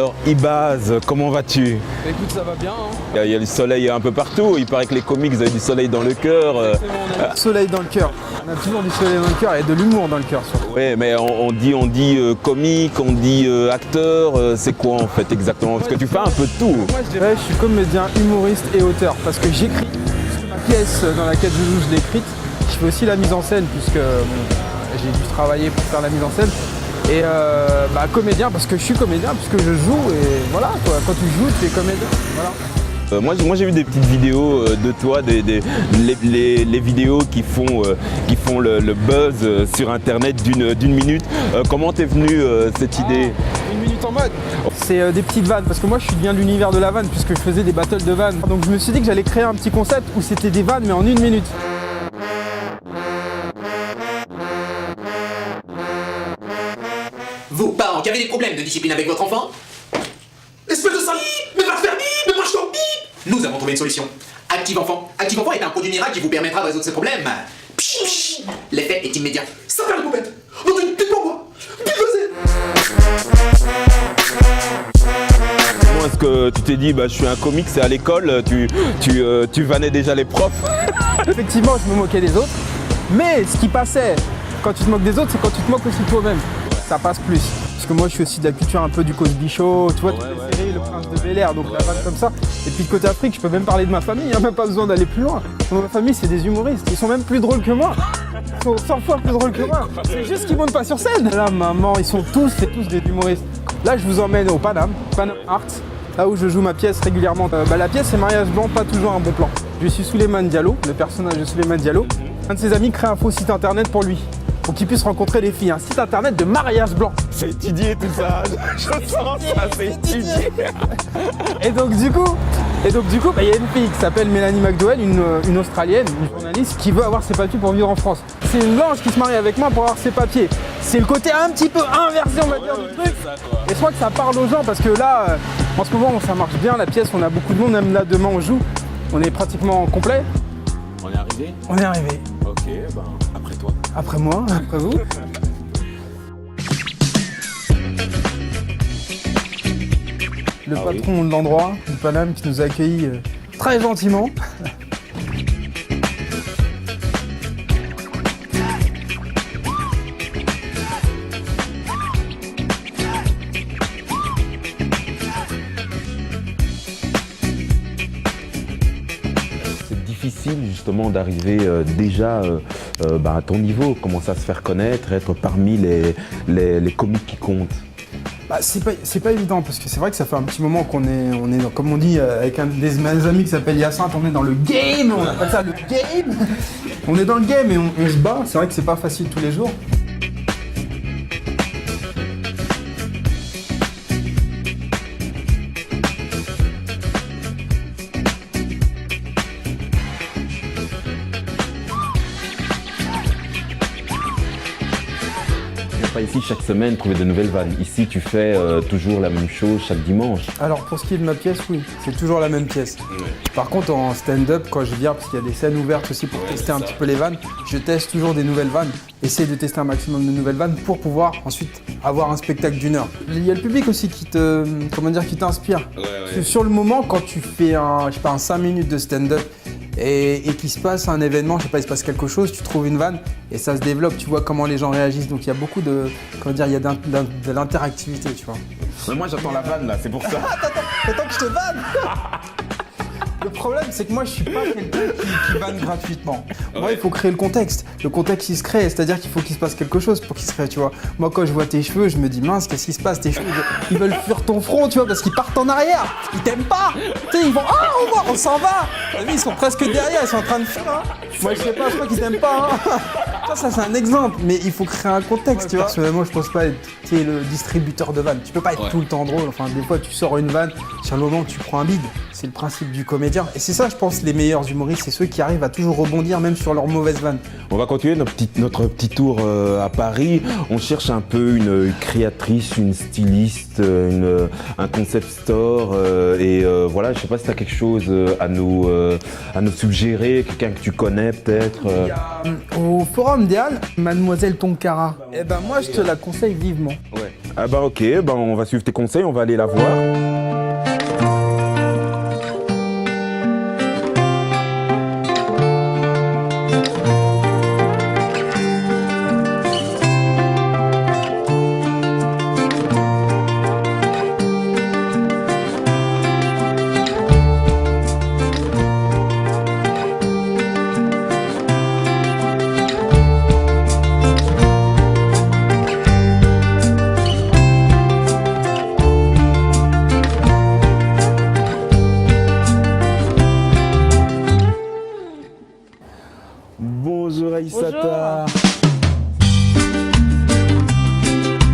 Alors, Ibaz, comment vas-tu? Écoute, ça va bien. Hein. Il y a du soleil un peu partout. Il paraît que les comics avaient du soleil dans le cœur. Soleil dans le cœur. On a toujours du soleil dans le cœur et de l'humour dans le cœur surtout. Oui, mais on dit comique, on dit acteur. C'est quoi en fait exactement? Parce que tu fais un peu de tout. Moi, je dirais, je suis comédien, humoriste et auteur parce que j'écris. Ma pièce dans laquelle je joue, je l'ai écrite. Je fais aussi la mise en scène puisque j'ai dû travailler pour faire la mise en scène. Et comédien parce que je suis comédien puisque je joue et voilà quoi. Quand tu joues, tu es comédien. Voilà. Moi j'ai vu des petites vidéos de toi, les vidéos qui font le buzz sur internet d'une minute. Comment t'es venue cette idée? Une minute en mode. C'est des petites vannes parce que moi je suis bien de l'univers de la vanne puisque je faisais des battles de vannes. Donc je me suis dit que j'allais créer un petit concept où c'était des vannes mais en une minute. Vous, parents, qui avez des problèmes de discipline avec votre enfant? Espèce de sale! Mais va te faire bip! Mais moi je t'en bip! Nous avons trouvé une solution. Active Enfant. Active Enfant est un produit miracle qui vous permettra de résoudre ces problèmes. Psh, l'effet est immédiat. Ça perd les poupettes! Non, t'es pas moi! Puis Comment est-ce que tu t'es dit, je suis un comique, c'est à l'école, tu vannais déjà les profs? Effectivement, je me moquais des autres. Mais ce qui passait quand tu te moques des autres, c'est quand tu te moques aussi de toi-même. Ça passe plus. Parce que moi, je suis aussi de la culture un peu du Cosby Show, tu vois, toutes les séries, le Prince de Bel-Air, donc la vanne comme ça. Et puis côté Afrique, je peux même parler de ma famille, même pas besoin d'aller plus loin. Ma famille, c'est des humoristes, ils sont même plus drôles que moi. Ils sont 100 fois plus drôles que moi. C'est juste qu'ils montent pas sur scène. Là, maman, ils sont tous des humoristes. Là, je vous emmène au Paname Art, là où je joue ma pièce régulièrement. La pièce, c'est Mariage Blanc, pas toujours un bon plan. Je suis Souleymane Diallo, le personnage de Souleymane Diallo. Un de ses amis crée un faux site internet pour lui. Pour qu'il puisse rencontrer les filles, un site internet de mariage blanc. C'est étudié tout ça, je sens ça, c'est étudié. Et donc du coup, il y a une fille qui s'appelle Mélanie McDowell, une Australienne, une journaliste qui veut avoir ses papiers pour vivre en France. C'est une blanche qui se marie avec moi pour avoir ses papiers. C'est le côté un petit peu inversé, on va dire, du truc. Et je crois que ça parle aux gens parce que là, en ce moment, ça marche bien, la pièce, on a beaucoup de monde, même là, demain, on joue. On est pratiquement complet. On est arrivé? On est arrivé. Ok, après toi. Après moi, après vous. Le patron de l'endroit, du Paname, qui nous a accueillis très gentiment. Difficile justement d'arriver déjà à ton niveau, commencer à se faire connaître, être parmi les comiques qui comptent. C'est pas évident parce que c'est vrai que ça fait un petit moment qu'on est dans, comme on dit avec un des mes amis qui s'appelle Hyacinthe, on est dans le game, on appelle ça le game. On est dans le game et on se bat, c'est vrai que c'est pas facile tous les jours. Pas ici chaque semaine trouver de nouvelles vannes. Ici tu fais toujours la même chose chaque dimanche. Alors pour ce qui est de ma pièce, oui, c'est toujours la même pièce. Par contre en stand-up, quand je viens, parce qu'il y a des scènes ouvertes aussi pour tester un petit peu les vannes, je teste toujours des nouvelles vannes. Essaye de tester un maximum de nouvelles vannes pour pouvoir ensuite avoir un spectacle d'une heure. Il y a le public aussi qui t'inspire. Sur le moment, quand tu fais un 5 minutes de stand-up, et qu'il se passe un événement, je sais pas, il se passe quelque chose, tu trouves une vanne et ça se développe, tu vois comment les gens réagissent. Donc il y a beaucoup de, il y a de l'interactivité, tu vois. Mais moi j'attends la vanne là, c'est pour ça. T'attends que je te vanne. Le problème, c'est que moi, je suis pas quelqu'un qui vanne gratuitement. Moi, il faut créer le contexte. Le contexte, il se crée, c'est-à-dire qu'il faut qu'il se passe quelque chose pour qu'il se crée, tu vois. Moi, quand je vois tes cheveux, je me dis, mince, qu'est-ce qui se passe? Tes cheveux, ils veulent fuir ton front, tu vois, parce qu'ils partent en arrière. Ils t'aiment pas. Tu sais, ils vont, on s'en va. T'as vu, ils sont presque derrière, ils sont en train de fuir. Hein. Moi, je sais pas, je crois qu'ils t'aiment pas. Hein. Ça, c'est un exemple, mais il faut créer un contexte, tu vois. Personnellement, je pense pas être le distributeur de vannes. Tu peux pas être tout le temps drôle. Enfin, des fois, tu sors une vanne, sur le moment, tu prends un bide. C'est le principe du comédien. Et c'est ça, je pense, les meilleurs humoristes, c'est ceux qui arrivent à toujours rebondir, même sur leurs mauvaises vannes. On va continuer notre petit tour à Paris. On cherche un peu une créatrice, une styliste, un concept store. Voilà, je sais pas si tu as quelque chose à nous suggérer, quelqu'un que tu connais peut-être. Il y a, au Forum des Halles, Mademoiselle Tonkara. Eh ben moi, je te la conseille vivement. Ouais. Ah bah ok, bah on va suivre tes conseils, on va aller la voir. Bonjour Aïssata.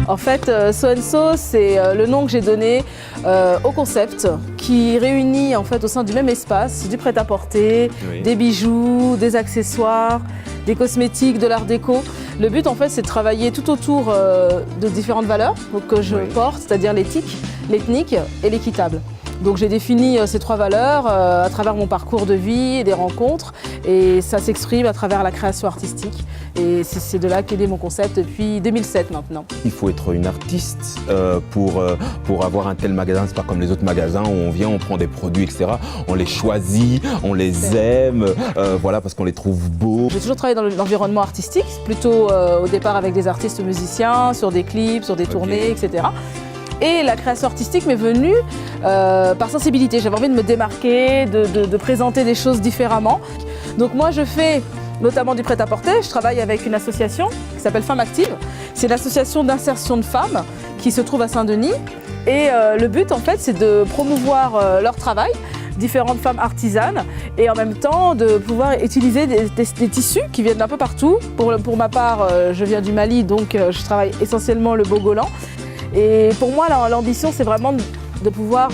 En fait, So&So, c'est le nom que j'ai donné au concept qui réunit en fait au sein du même espace du prêt-à-porter, Oui. des bijoux, des accessoires, des cosmétiques, de l'art déco. Le but en fait, c'est de travailler tout autour de différentes valeurs que je Oui. porte, c'est-à-dire l'éthique, l'ethnique et l'équitable. Donc j'ai défini ces trois valeurs à travers mon parcours de vie et des rencontres, et ça s'exprime à travers la création artistique. Et c'est de là qu'est né mon concept depuis 2007 maintenant. Il faut être une artiste pour avoir un tel magasin. C'est pas comme les autres magasins où on vient, on prend des produits, etc. On les choisit, on les aime, voilà, parce qu'on les trouve beaux. J'ai toujours travaillé dans l'environnement artistique, plutôt au départ avec des artistes musiciens, sur des clips, sur des tournées, etc. Et la création artistique m'est venue par sensibilité. J'avais envie de me démarquer, de présenter des choses différemment. Donc moi je fais notamment du prêt-à-porter. Je travaille avec une association qui s'appelle Femmes Actives. C'est l'association d'insertion de femmes qui se trouve à Saint-Denis. Et le but en fait c'est de promouvoir leur travail, différentes femmes artisanes, et en même temps de pouvoir utiliser des tissus qui viennent d'un peu partout. Pour ma part, je viens du Mali, donc je travaille essentiellement le bogolan. Et pour moi, l'ambition, c'est vraiment de pouvoir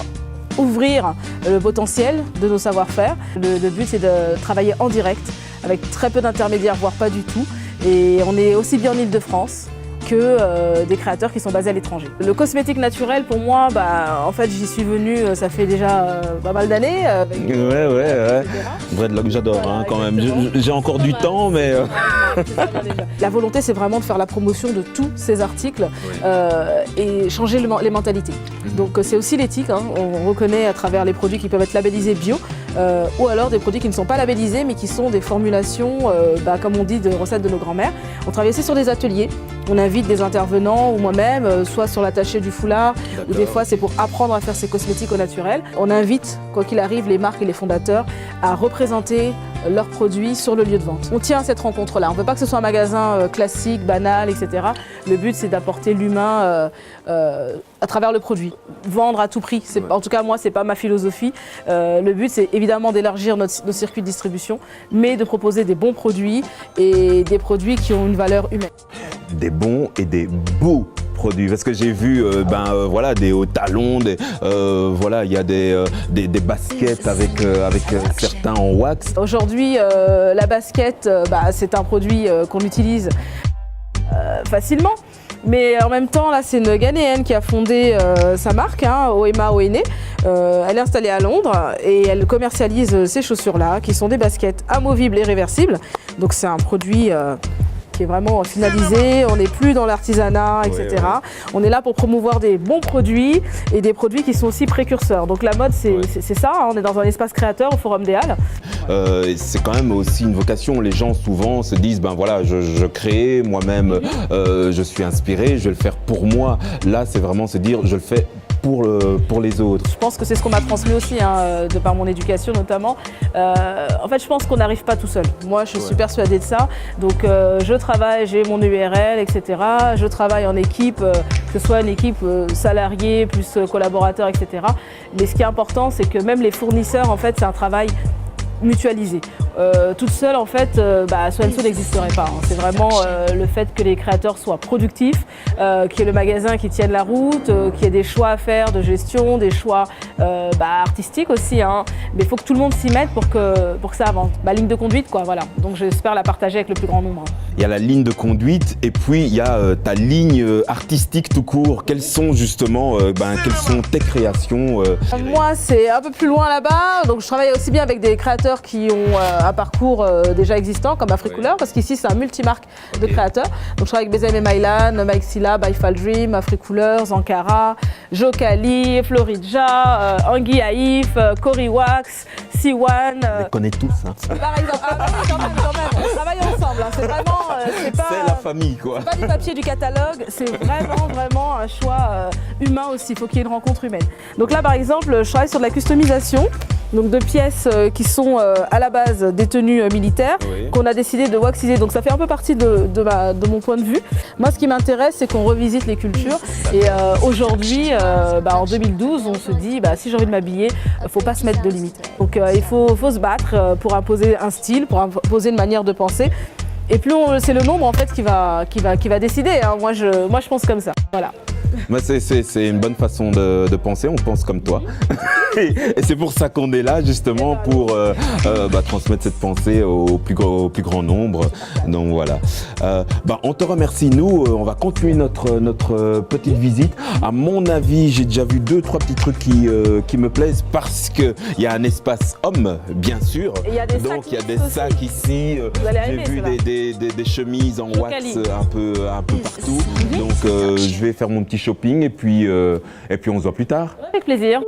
ouvrir le potentiel de nos savoir-faire. Le but, c'est de travailler en direct, avec très peu d'intermédiaires, voire pas du tout. Et on est aussi bien en Île-de-France que des créateurs qui sont basés à l'étranger. Le cosmétique naturel, pour moi, en fait, j'y suis venue, ça fait déjà pas mal d'années. Ouais. Dreadlock, j'adore, Voilà, hein, quand même. exactement. J'ai encore du temps, mais... La volonté, c'est vraiment de faire la promotion de tous ces articles et changer les mentalités. Donc c'est aussi l'éthique, hein. On reconnaît à travers les produits qui peuvent être labellisés bio ou alors des produits qui ne sont pas labellisés mais qui sont des formulations, comme on dit, de recettes de nos grands-mères. On travaille aussi sur des ateliers. On invite des intervenants ou moi-même, soit sur l'attaché du foulard, ou des fois c'est pour apprendre à faire ces cosmétiques au naturel. On invite, quoi qu'il arrive, les marques et les fondateurs à représenter leurs produits sur le lieu de vente. On tient à cette rencontre-là. On ne veut pas que ce soit un magasin classique, banal, etc. Le but, c'est d'apporter l'humain à travers le produit. Vendre à tout prix. En tout cas, moi, ce n'est pas ma philosophie. Le but, c'est évidemment d'élargir nos circuits de distribution, mais de proposer des bons produits et des produits qui ont une valeur humaine. Des bons et des beaux produits, parce que j'ai vu voilà, des hauts talons, voilà, il y a des baskets avec certains en wax. Aujourd'hui, la basket, c'est un produit qu'on utilise facilement. Mais en même temps, là, c'est une Ghanéenne qui a fondé sa marque, Oema Oene. Elle est installée à Londres et elle commercialise ces chaussures-là, qui sont des baskets amovibles et réversibles. Donc c'est un produit qui est vraiment finalisé, on n'est plus dans l'artisanat, etc. Ouais. On est là pour promouvoir des bons produits et des produits qui sont aussi précurseurs. Donc la mode, c'est ça, hein. On est dans un espace créateur au Forum des Halles. C'est quand même aussi une vocation. Les gens souvent se disent, voilà, je crée moi-même, je suis inspiré, je vais le faire pour moi. Là, c'est vraiment se dire, je le fais pour les autres. Je pense que c'est ce qu'on m'a transmis aussi, de par mon éducation notamment. En fait, je pense qu'on n'arrive pas tout seul. Moi, je suis persuadée de ça. Donc, je travaille, j'ai mon URL, etc. Je travaille en équipe, que ce soit une équipe salariée plus collaborateurs, etc. Mais ce qui est important, c'est que même les fournisseurs, en fait, c'est un travail mutualisé. Toute seule, en fait, So&So n'existerait pas. Hein. C'est vraiment le fait que les créateurs soient productifs, qu'il y ait le magasin qui tienne la route, qu'il y ait des choix à faire de gestion, des choix artistiques aussi. Hein. Mais il faut que tout le monde s'y mette pour que ça avance. Ligne de conduite, quoi, voilà. Donc j'espère la partager avec le plus grand nombre. Hein. Il y a la ligne de conduite et puis il y a ta ligne artistique tout court. Quelles sont justement quelles sont tes créations Moi, c'est un peu plus loin là-bas. Donc je travaille aussi bien avec des créateurs qui ont un parcours déjà existant comme Africouleur, parce qu'ici c'est un multimarque de créateurs. Donc je travaille avec BZM et Mylan, Mike Silla, By Fall Dream, Africouleur, Zankara, Jokali, Floridja, Anguille Haïf, Cory Wax, C1. On les connaît tous. Hein. Par exemple, quand même, on travaille ensemble. Hein. C'est vraiment, c'est pas, C'est la famille, quoi. c'est pas du papier du catalogue, c'est vraiment un choix humain aussi. Il faut qu'il y ait une rencontre humaine. Donc là, par exemple, je travaille sur de la customisation. Donc de pièces qui sont à la base des tenues militaires, Oui. qu'on a décidé de waxiser. Donc ça fait un peu partie de mon point de vue. Moi, ce qui m'intéresse, c'est qu'on revisite les cultures. Et aujourd'hui, en 2012, on se dit, si j'ai envie de m'habiller, faut pas se mettre de limites. Donc il faut se battre pour imposer un style, pour imposer une manière de penser. Et plus c'est le nombre en fait qui va décider. Hein. Moi, je pense comme ça. Voilà. Moi, c'est une bonne façon de penser, on pense comme toi. Et c'est pour ça qu'on est là, justement, pour transmettre cette pensée au plus grand nombre. Donc voilà. On te remercie. Nous, on va continuer notre petite visite. À mon avis, j'ai déjà vu 2-3 petits trucs qui me plaisent parce qu'il y a un espace homme, bien sûr. Et il y a des Donc sacs il y a des mixtes sacs aussi. ici. Vous allez J'ai aimer, vu ceux-là. des chemises en wax Jokali. un peu partout. Donc je vais faire mon petit shopping et puis on se voit plus tard. Avec plaisir.